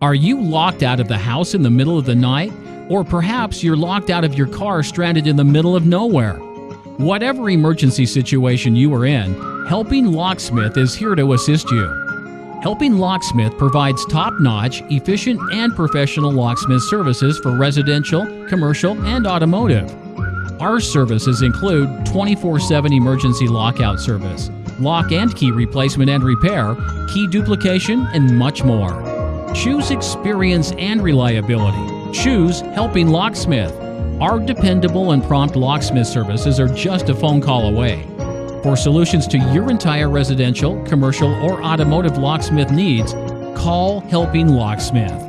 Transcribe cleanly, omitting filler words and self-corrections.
Are you locked out of the house in the middle of the night? Or perhaps you're locked out of your car stranded in the middle of nowhere? Whatever emergency situation you are in, Helping Locksmith is here to assist you. Helping Locksmith provides top-notch, efficient, and professional locksmith services for residential, commercial, and automotive. Our services include 24/7 emergency lockout service, lock and key replacement and repair, key duplication, and much more. Choose experience and reliability. Choose Helping Locksmith. Our dependable and prompt locksmith services are just a phone call away. For solutions to your entire residential, commercial, or automotive locksmith needs, call Helping Locksmith.